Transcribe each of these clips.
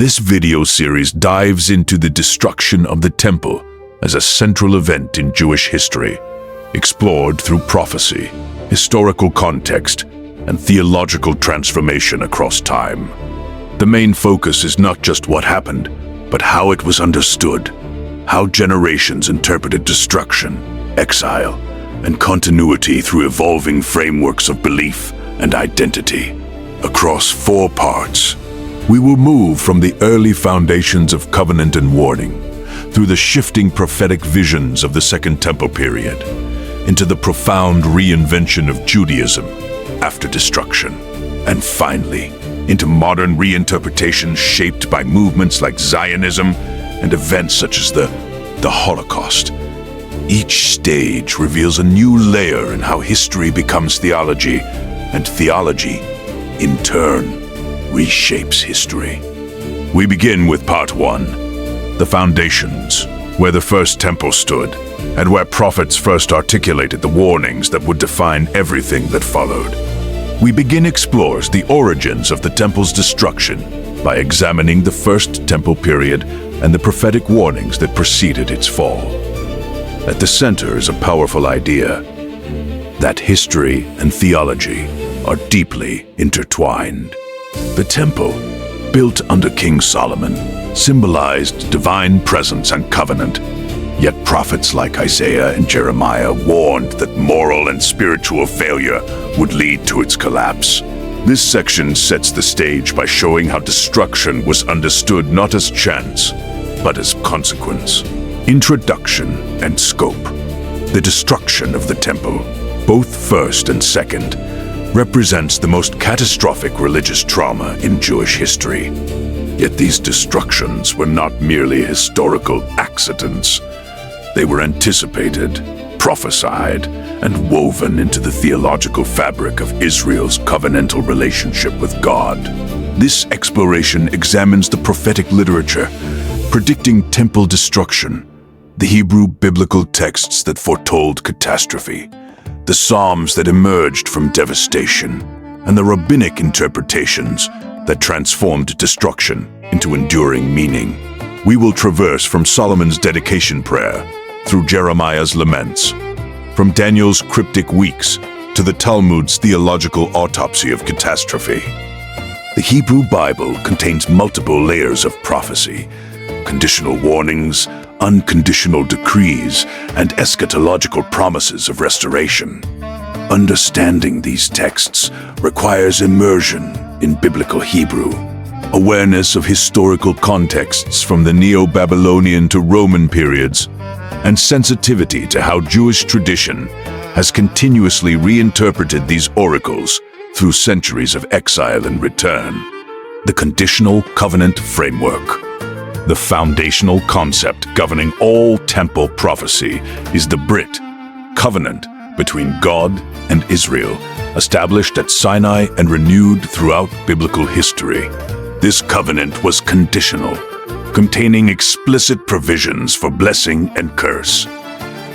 This video series dives into the destruction of the temple as a central event in Jewish history, explored through prophecy, historical context, and theological transformation across time. The main focus is not just what happened, but how it was understood, how generations interpreted destruction, exile, and continuity through evolving frameworks of belief and identity. Across 4 parts, we will move from the early foundations of covenant and warning, through the shifting prophetic visions of the Second Temple period, into the profound reinvention of Judaism after destruction, and finally, into modern reinterpretations shaped by movements like Zionism and events such as the Holocaust. Each stage reveals a new layer in how history becomes theology, and theology, in turn, reshapes history. We begin with Part 1, the foundations, where the first temple stood, and where prophets first articulated the warnings that would define everything that followed. We begin explores the origins of the temple's destruction by examining the first temple period and the prophetic warnings that preceded its fall. At the center is a powerful idea that history and theology are deeply intertwined. The temple, built under King Solomon, symbolized divine presence and covenant, yet prophets like Isaiah and Jeremiah warned that moral and spiritual failure would lead to its collapse. This section sets the stage by showing how destruction was understood not as chance, but as consequence. Introduction and scope. The destruction of the temple, both first and second, represents the most catastrophic religious trauma in Jewish history. Yet these destructions were not merely historical accidents. They were anticipated, prophesied, and woven into the theological fabric of Israel's covenantal relationship with God. This exploration examines the prophetic literature, predicting temple destruction, the Hebrew biblical texts that foretold catastrophe, the Psalms that emerged from devastation, and the rabbinic interpretations that transformed destruction into enduring meaning. We will traverse from Solomon's dedication prayer through Jeremiah's laments, from Daniel's cryptic weeks to the Talmud's theological autopsy of catastrophe. The Hebrew Bible contains multiple layers of prophecy, conditional warnings, unconditional decrees, and eschatological promises of restoration. Understanding these texts requires immersion in biblical Hebrew, awareness of historical contexts from the Neo-Babylonian to Roman periods, and sensitivity to how Jewish tradition has continuously reinterpreted these oracles through centuries of exile and return. The conditional covenant framework. The foundational concept governing all temple prophecy is the Brit, covenant between God and Israel, established at Sinai and renewed throughout biblical history. This covenant was conditional, containing explicit provisions for blessing and curse.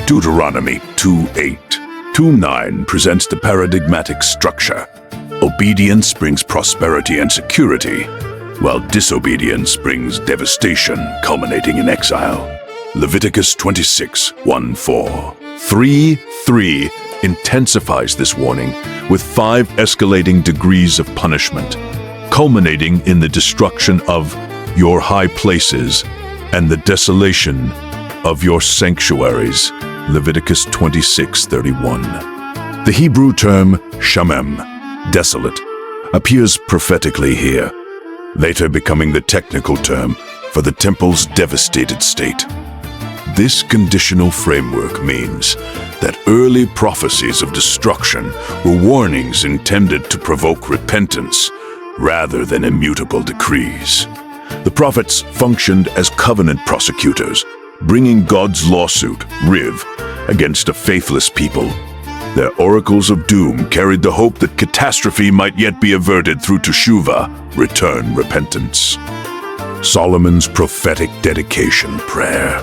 Deuteronomy 2:8. 2:9 presents the paradigmatic structure. Obedience brings prosperity and security, while disobedience brings devastation, culminating in exile. Leviticus 26:1-4. 3:3 intensifies this warning with 5 escalating degrees of punishment, culminating in the destruction of your high places and the desolation of your sanctuaries. Leviticus 26:31. The Hebrew term shamem, desolate, appears prophetically here, later becoming the technical term for the temple's devastated state. This conditional framework means that early prophecies of destruction were warnings intended to provoke repentance rather than immutable decrees. The prophets functioned as covenant prosecutors, bringing God's lawsuit, Riv, against a faithless people. Their oracles of doom carried the hope that catastrophe might yet be averted through teshuvah, return repentance. Solomon's prophetic dedication prayer.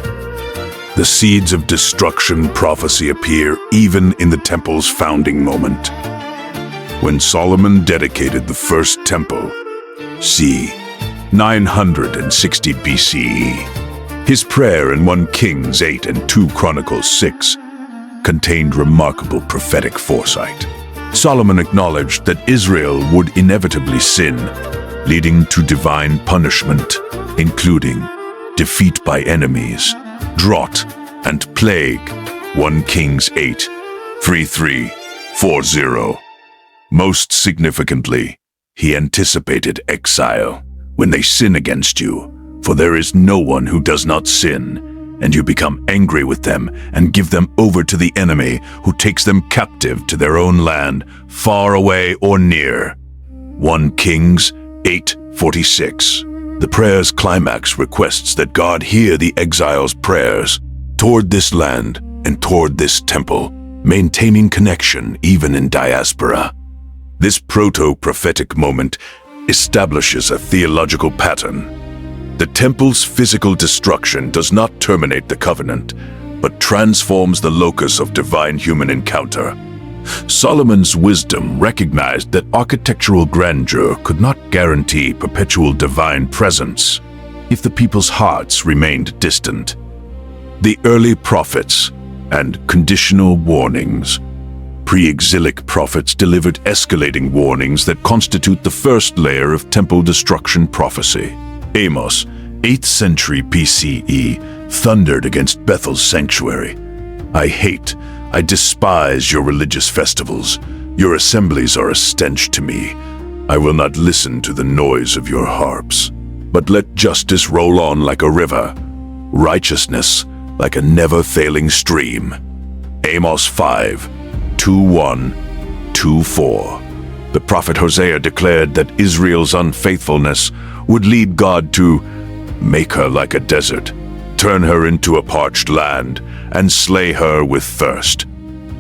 The seeds of destruction prophecy appear even in the temple's founding moment. When Solomon dedicated the first temple, see, 960 BCE. His prayer in 1 Kings 8 and 2 Chronicles 6 contained remarkable prophetic foresight. Solomon acknowledged that Israel would inevitably sin, leading to divine punishment, including defeat by enemies, drought, and plague. 1 Kings 8, 33-40. Most significantly, he anticipated exile. When they sin against you, for there is no one who does not sin, and you become angry with them and give them over to the enemy, who takes them captive to their own land, far away or near. 1 Kings 8:46. The prayer's climax requests that God hear the exiles' prayers toward this land and toward this temple, maintaining connection even in diaspora. This proto-prophetic moment establishes a theological pattern. The temple's physical destruction does not terminate the covenant, but transforms the locus of divine human encounter. Solomon's wisdom recognized that architectural grandeur could not guarantee perpetual divine presence if the people's hearts remained distant. The early prophets and conditional warnings. Pre-exilic prophets delivered escalating warnings that constitute the first layer of temple destruction prophecy. Amos, 8th century BCE, thundered against Bethel's sanctuary. I despise your religious festivals. Your assemblies are a stench to me. I will not listen to the noise of your harps. But let justice roll on like a river, righteousness like a never-failing stream. Amos 5:2-1-2-4. The prophet Hosea declared that Israel's unfaithfulness would lead God to make her like a desert, turn her into a parched land, and slay her with thirst.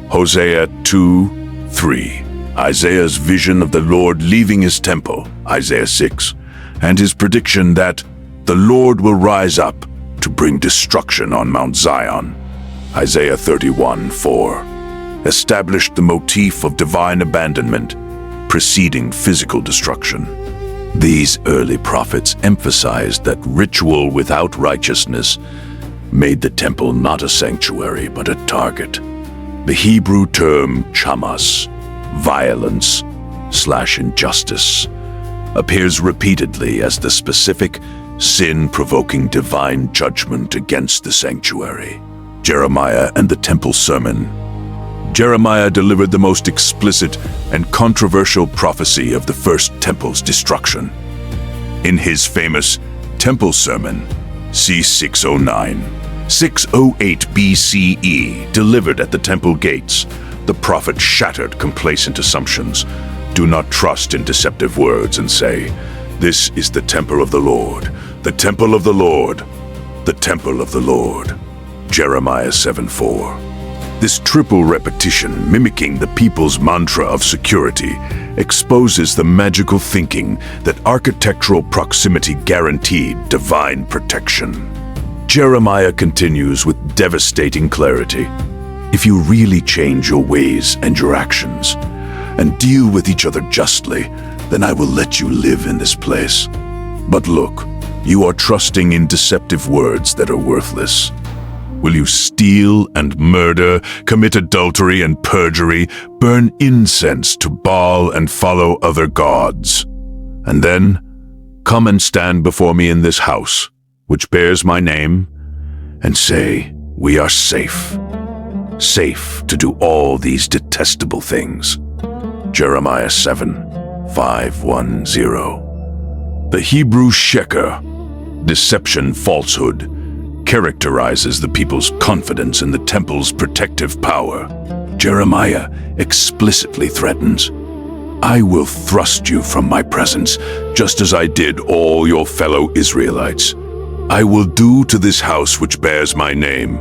Hosea 2:3. Isaiah's vision of the Lord leaving his temple, Isaiah 6, and his prediction that the Lord will rise up to bring destruction on Mount Zion, Isaiah 31:4, established the motif of divine abandonment preceding physical destruction. These early prophets emphasized that ritual without righteousness made the temple not a sanctuary but a target. The Hebrew term chamas, violence/injustice, appears repeatedly as the specific, sin-provoking divine judgment against the sanctuary. Jeremiah and the Temple Sermon. Jeremiah delivered the most explicit and controversial prophecy of the first temple's destruction. In his famous Temple Sermon, c. 609, 608 BCE, delivered at the temple gates, the prophet shattered complacent assumptions. Do not trust in deceptive words and say, "This is the temple of the Lord, the temple of the Lord, the temple of the Lord." Jeremiah 7:4. This triple repetition, mimicking the people's mantra of security, exposes the magical thinking that architectural proximity guaranteed divine protection. Jeremiah continues with devastating clarity. If you really change your ways and your actions, and deal with each other justly, then I will let you live in this place. But look, you are trusting in deceptive words that are worthless. Will you steal and murder, commit adultery and perjury, burn incense to Baal and follow other gods? And then, come and stand before me in this house, which bears my name, and say, "We are safe. Safe to do all these detestable things." Jeremiah 7:5-10. The Hebrew sheker, deception, falsehood, characterizes the people's confidence in the temple's protective power. Jeremiah explicitly threatens, "I will thrust you from my presence, just as I did all your fellow Israelites. I will do to this house which bears my name,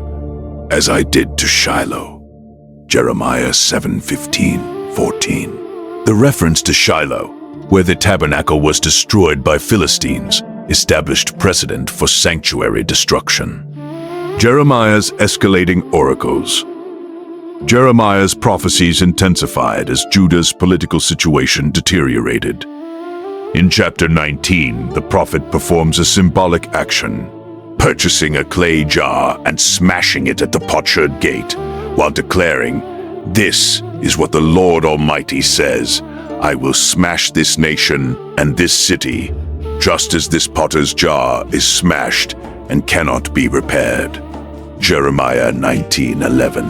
as I did to Shiloh." Jeremiah 7:15-14. The reference to Shiloh, where the tabernacle was destroyed by Philistines, established precedent for sanctuary destruction. Jeremiah's escalating oracles. Jeremiah's prophecies intensified as Judah's political situation deteriorated. In chapter 19, the prophet performs a symbolic action, purchasing a clay jar and smashing it at the potsherd gate, while declaring, "This is what the Lord Almighty says, I will smash this nation and this city, just as this potter's jar is smashed and cannot be repaired." Jeremiah 19:11.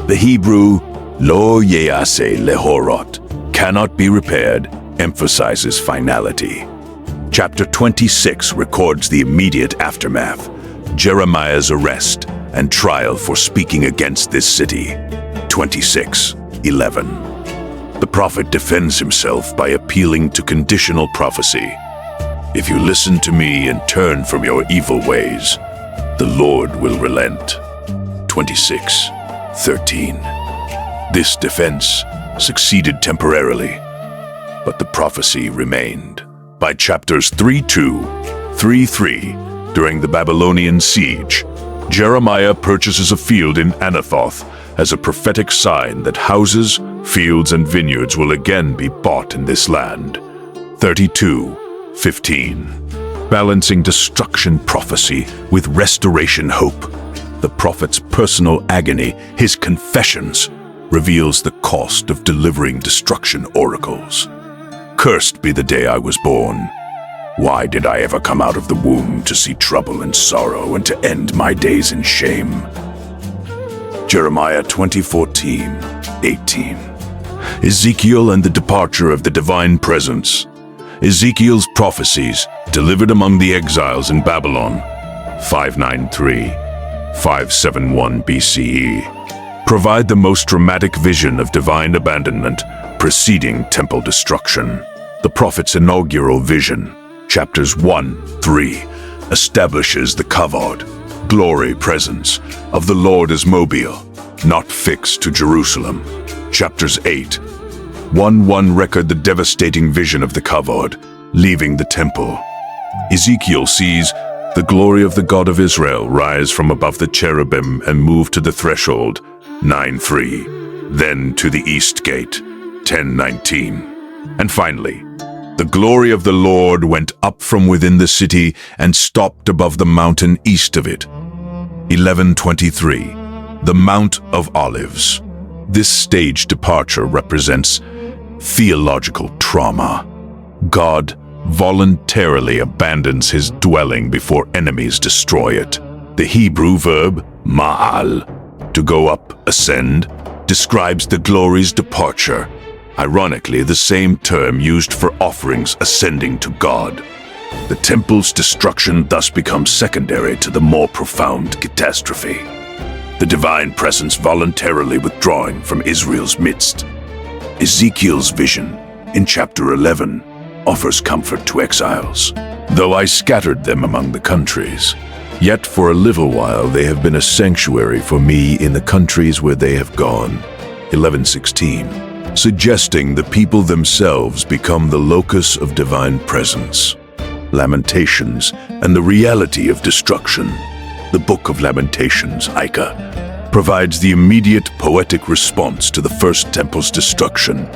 The Hebrew lo yease lehorot, cannot be repaired, emphasizes finality. Chapter 26 records the immediate aftermath, Jeremiah's arrest and trial for speaking against this city. 26:11. The prophet defends himself by appealing to conditional prophecy. "If you listen to me and turn from your evil ways, the Lord will relent." 26:13. This defense succeeded temporarily, but the prophecy remained. By chapters 3:2, 3:3, during the Babylonian siege, Jeremiah purchases a field in Anathoth as a prophetic sign that houses, fields, and vineyards will again be bought in this land. 32:15. Balancing destruction prophecy with restoration hope, the prophet's personal agony, his confessions, reveals the cost of delivering destruction oracles. "Cursed be the day I was born. Why did I ever come out of the womb to see trouble and sorrow and to end my days in shame?" Jeremiah 20:14-18. Ezekiel and the departure of the divine presence. Ezekiel's prophecies, delivered among the exiles in Babylon, 593-571 BCE, provide the most dramatic vision of divine abandonment preceding temple destruction. The prophet's inaugural vision, chapters 1-3, establishes the kavod, glory presence, of the Lord as mobile, not fixed to Jerusalem. Chapters 8-1 record the devastating vision of the kavod, leaving the temple. Ezekiel sees the glory of the God of Israel rise from above the cherubim and move to the threshold, 9:3, then to the east gate, 10:19. And finally, the glory of the Lord went up from within the city and stopped above the mountain east of it. 11:23, the Mount of Olives. This stage departure represents theological trauma. God voluntarily abandons his dwelling before enemies destroy it. The Hebrew verb ma'al, to go up, ascend, describes the glory's departure. Ironically, the same term used for offerings ascending to God. The temple's destruction thus becomes secondary to the more profound catastrophe, the divine presence voluntarily withdrawing from Israel's midst. Ezekiel's vision, in chapter 11, offers comfort to exiles. "Though I scattered them among the countries, yet for a little while they have been a sanctuary for me in the countries where they have gone." 11:16. Suggesting the people themselves become the locus of divine presence. Lamentations and the reality of destruction. The Book of Lamentations, Micah, provides the immediate poetic response to the First Temple's destruction,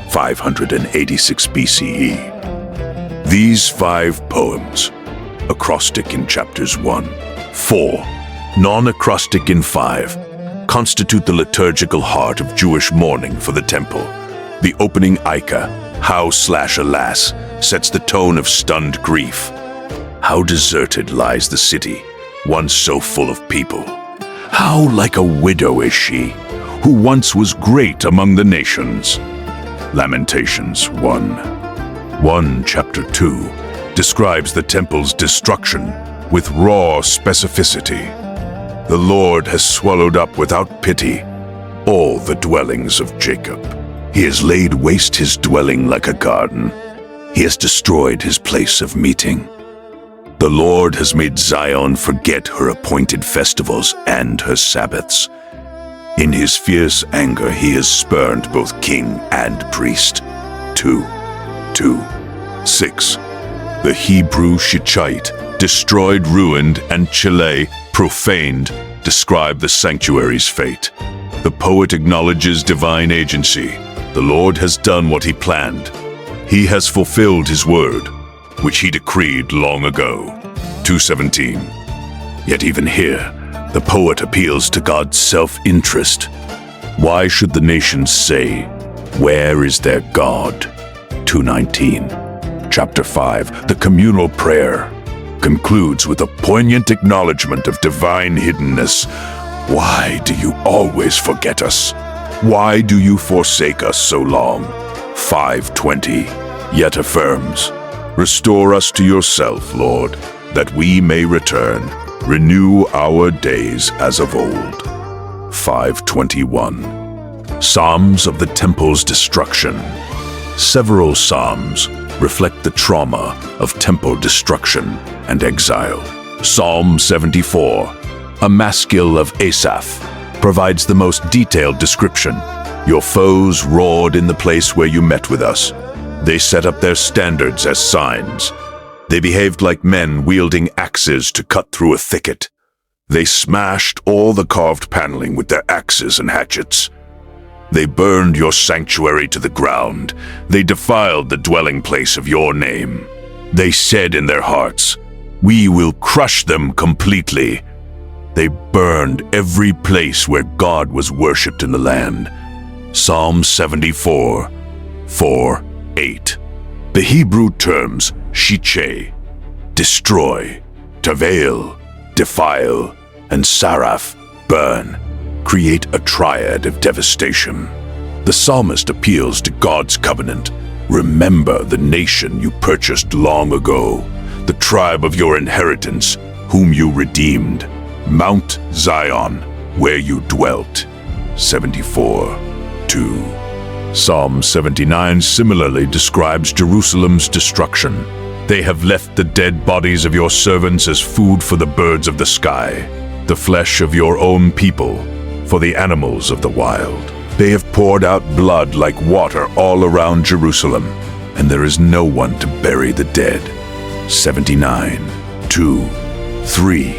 586 BCE. These 5 poems, acrostic in chapters 1-4, non-acrostic in 5, constitute the liturgical heart of Jewish mourning for the temple. The opening Micah, How/Alas, sets the tone of stunned grief. How deserted lies the city, once so full of people. How like a widow is she, who once was great among the nations. Lamentations 1. Chapter 2 describes the temple's destruction with raw specificity. The Lord has swallowed up without pity all the dwellings of Jacob. He has laid waste his dwelling like a garden. He has destroyed his place of meeting. The Lord has made Zion forget her appointed festivals and her Sabbaths. In his fierce anger he has spurned both king and priest. 2:6. The Hebrew Shichite, destroyed, ruined, and Chile, profaned, describe the sanctuary's fate. The poet acknowledges divine agency. The Lord has done what he planned. He has fulfilled his word, which he decreed long ago. 2:17. Yet even here, the poet appeals to God's self-interest. Why should the nations say, "Where is their God?" 2:19. Chapter 5, the communal prayer, concludes with a poignant acknowledgement of divine hiddenness. Why do you always forget us? Why do you forsake us so long? 5:20, yet affirms, "Restore us to yourself, Lord, that we may return. Renew our days as of old." 5:21. Psalms of the Temple's destruction. Several psalms reflect the trauma of temple destruction and exile. Psalm 74, a maskil of Asaph, provides the most detailed description. Your foes roared in the place where you met with us. They set up their standards as signs. They behaved like men wielding axes to cut through a thicket. They smashed all the carved paneling with their axes and hatchets. They burned your sanctuary to the ground. They defiled the dwelling place of your name. They said in their hearts, "We will crush them completely." They burned every place where God was worshipped in the land. Psalm 74, 4, 8. The Hebrew terms shiche, destroy, tevel, defile, and saraf, burn, create a triad of devastation. The psalmist appeals to God's covenant. Remember the nation you purchased long ago, the tribe of your inheritance, whom you redeemed, Mount Zion, where you dwelt. 74:2. Psalm 79 similarly describes Jerusalem's destruction. They have left the dead bodies of your servants as food for the birds of the sky, the flesh of your own people, for the animals of the wild. They have poured out blood like water all around Jerusalem, and there is no one to bury the dead. 79:2, 3.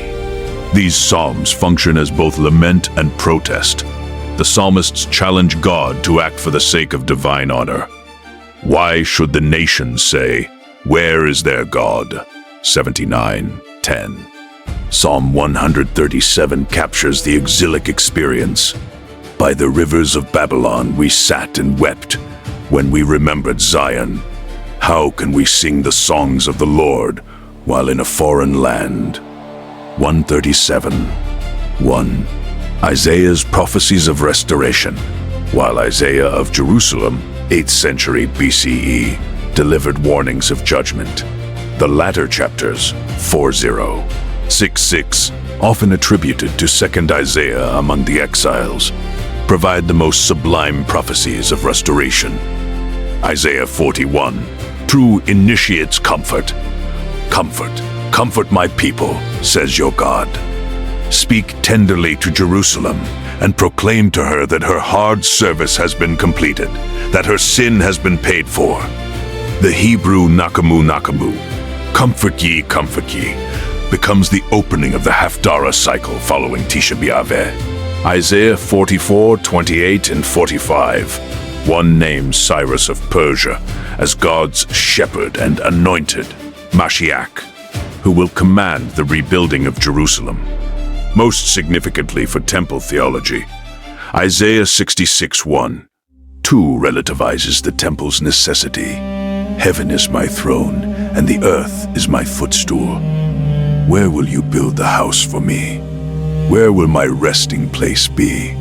These psalms function as both lament and protest. The psalmists challenge God to act for the sake of divine honor. Why should the nations say, "Where is their God?" 79:10. Psalm 137 captures the exilic experience. By the rivers of Babylon we sat and wept when we remembered Zion. How can we sing the songs of the Lord while in a foreign land? 137:1. Isaiah's prophecies of restoration. While Isaiah of Jerusalem, 8th century BCE, delivered warnings of judgment. The latter chapters, 40, 6:6, often attributed to 2nd Isaiah among the exiles, provide the most sublime prophecies of restoration. Isaiah 41, true initiates comfort. Comfort, comfort my people, says your God. Speak tenderly to Jerusalem and proclaim to her that her hard service has been completed, that her sin has been paid for. The Hebrew nakamu nakamu, comfort ye, becomes the opening of the Haftarah cycle following Tisha B'Av. Isaiah 44, 28, and 45. One names Cyrus of Persia as God's shepherd and anointed, Mashiach, who will command the rebuilding of Jerusalem. Most significantly for temple theology, Isaiah 66:1, 2 relativizes the temple's necessity. Heaven is my throne, and the earth is my footstool. Where will you build the house for me? Where will my resting place be?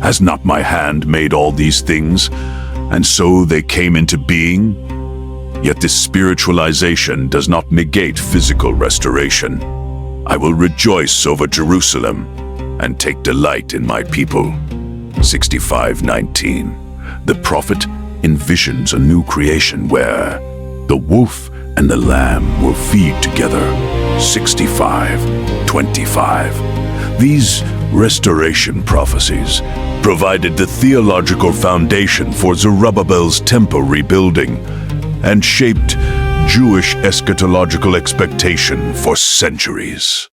Has not my hand made all these things, and so they came into being? Yet this spiritualization does not negate physical restoration. I will rejoice over Jerusalem and take delight in my people. 65:19. The prophet envisions a new creation where the wolf and the lamb will feed together. 65:25. These restoration prophecies provided the theological foundation for Zerubbabel's temple rebuilding and shaped Jewish eschatological expectation for centuries.